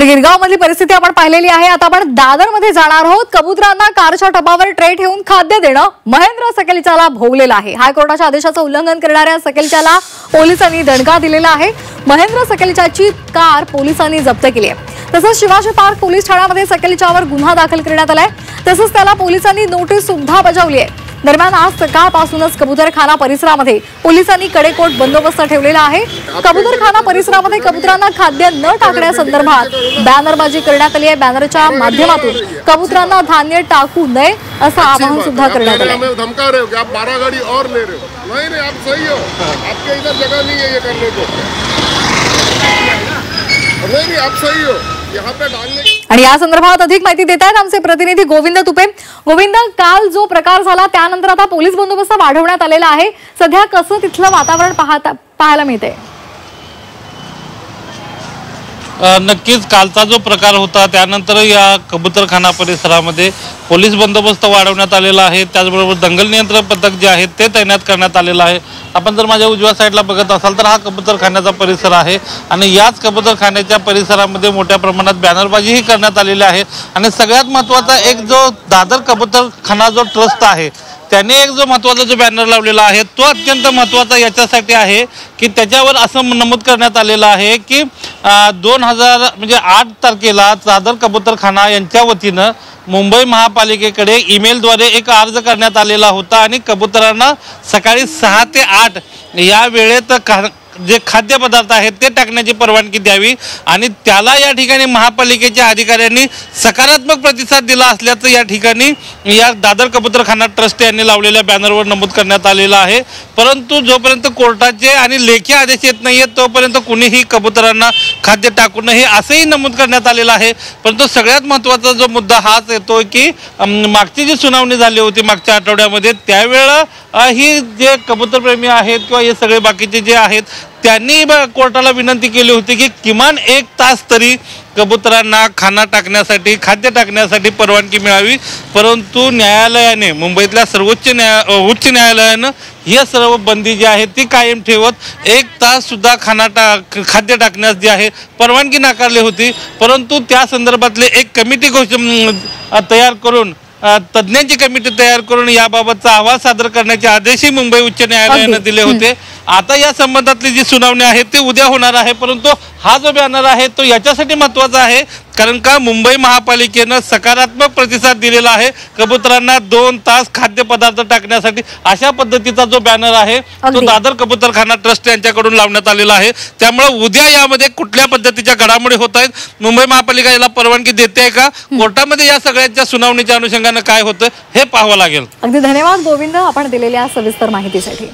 तर गिरगाव मधली परिस्थिती आपण पाहिलेली आहे। आता आपण दादर मध्ये जाणार आहोत। कबुतरांना कारच्या टपावर ट्रे ठेवून खाद्य देणं महेंद्र सकेलच्याला भोवलेलं आहे। हायकोर्टाच्या आदेशाचं उल्लंघन करणाऱ्या सकेलच्याला पोलिसांनी दणका दिलेला आहे। महेंद्र सकेलच्याची कार पोलिसांनी जप्त केली आहे। तसंच शिवाजी पार्क पोलीस ठाण्यामध्ये सकेलच्यावर गुन्हा दाखल करण्यात आलाय। तसंच त्याला पोलिसांनी नोटीस सुद्धा बजावली आहे। दरम्यान आज सकाळपासूनच कबूतरखाना परिसरामध्ये पोलिसांनी कडेकोट बंदोबस्त ठेवलेला आहे। कबूतरखाना परिसरामध्ये कबूतरांना खाद्य न टाकण्यासंदर्भात बॅनरबाजी करण्यात आली आहे। बॅनरच्या माध्यमातून कबूतरांना धान्य टाकू नये असं आवाहन सुद्धा करण्यात आलं आहे। धमका रहे हो कि आप 12 गाड़ी और ले रहे हो। नहीं आप सही हो, आपके इधर जगह नहीं है ये करने को। नहीं आप सही हो, यहाँ पे डालने। आणि या संदर्भात अधिक माहिती देत आहेत आमचे प्रतिनिधी गोविंद तुपे। गोविंद, काल जो प्रकार झाला त्यानंतर आता पोलीस बंदोबस्त वाढवण्यात आलेला आहे। सध्या कसं तिथलं वातावरण पाहायला मिळते? नक्कीच कालचा जो प्रकार होता त्यानंतर या कबूतरखाना परिसरामध्ये पोलीस बंदोबस्त वाढवण्यात आलेला आहे। त्याचबरोबर दंगल नियंत्रण पथक जे आहे ते तैनात करण्यात आलेलं आहे। आपण जर माझ्या उजव्या साईडला बघत असाल तर हा कबूतरखान्याचा परिसर आहे आणि याच कबूतरखान्याच्या परिसरामध्ये मोठ्या प्रमाणात बॅनरबाजीही करण्यात आलेली आहे। आणि सगळ्यात महत्त्वाचा एक जो दादर कबूतरखाना जो ट्रस्ट आहे त्याने एक जो महत्त्वाचा जो बॅनर लावलेला आहे तो अत्यंत महत्त्वाचा याच्यासाठी आहे की त्याच्यावर असं नमूद करण्यात आलेलं आहे की 8 तारखेला दादर कबूतरखाना यांच्या वतीनं मुंबई महापालिकेकडे ईमेलद्वारे एक अर्ज करण्यात आलेला होता आणि कबूतरांना सकाळी 6 ते 8 या वेळेत जे खाद्यपदार्थ आहेत ते टाकण्याची परवानगी द्यावी आणि त्याला या ठिकाणी महापालिकेच्या अधिकाऱ्यांनी सकारात्मक प्रतिसाद दिला असल्याचं या ठिकाणी या दादर कबूतरखाना ट्रस्ट यांनी लावलेल्या बॅनरवर नमूद करण्यात आलेलं आहे। परंतु जोपर्यंत कोर्टाचे आणि लेखी आदेश येत नाहीयेत तोपर्यंत कुणीही कबूतरांना खाद्य टाकू नये असंही नमूद करण्यात आलेलं आहे। परंतु सगळ्यात महत्त्वाचा जो मुद्दा हाच येतो की मागची जी सुनावणी झाली होती मागच्या आठवड्यामध्ये त्यावेळेला ही जे कबूतरप्रेमी आहेत किंवा हे सगळे बाकीचे जे आहेत त्यांनी कोर्टाला विनंती केली होती की किमान 1 तास तरी कबूतरांना खाद्य टाकण्यासाठी परवानगी मिळावी। परंतु न्यायालयाने मुंबईतल्या उच्च न्यायालयानं हे सर्व बंदी जी आहे ती कायम ठेवत 1 तास सुद्धा खाद्य टाकण्यास जी आहे परवानगी नाकारली होती। परंतु त्या संदर्भातले एक कमिटी तयार करून तज्ञांची कमिटी तयार करून याबाबतचा अहवाल सादर करण्याचे आदेशही मुंबई उच्च न्यायालयाने दिले होते। आता या संबंधातली जी सुनावणी आहे ती उद्या होणार आहे। परंतु हा जो बॅनर आहे तो याच्यासाठी महत्त्वाचा आहे कारण का मुंबई महापालिकेनं सकारात्मक प्रतिसाद दिलेला आहे कबूतरांना 2 तास खाद्यपदार्थ टाकण्यासाठी। अशा पद्धतीचा जो बॅनर आहे तो दादर कबूतरखाना ट्रस्ट यांच्याकडून लावण्यात आलेला आहे। त्यामुळे उद्या यामध्ये कुठल्या पद्धतीच्या घडामोडी होत आहेत, मुंबई महापालिका याला परवानगी देते का, कोर्टामध्ये या सगळ्यांच्या सुनावणीच्या अनुषंगाने काय होतं हे पाहावं लागेल। अगदी धन्यवाद गोविंद आपण दिलेल्या सविस्तर माहितीसाठी।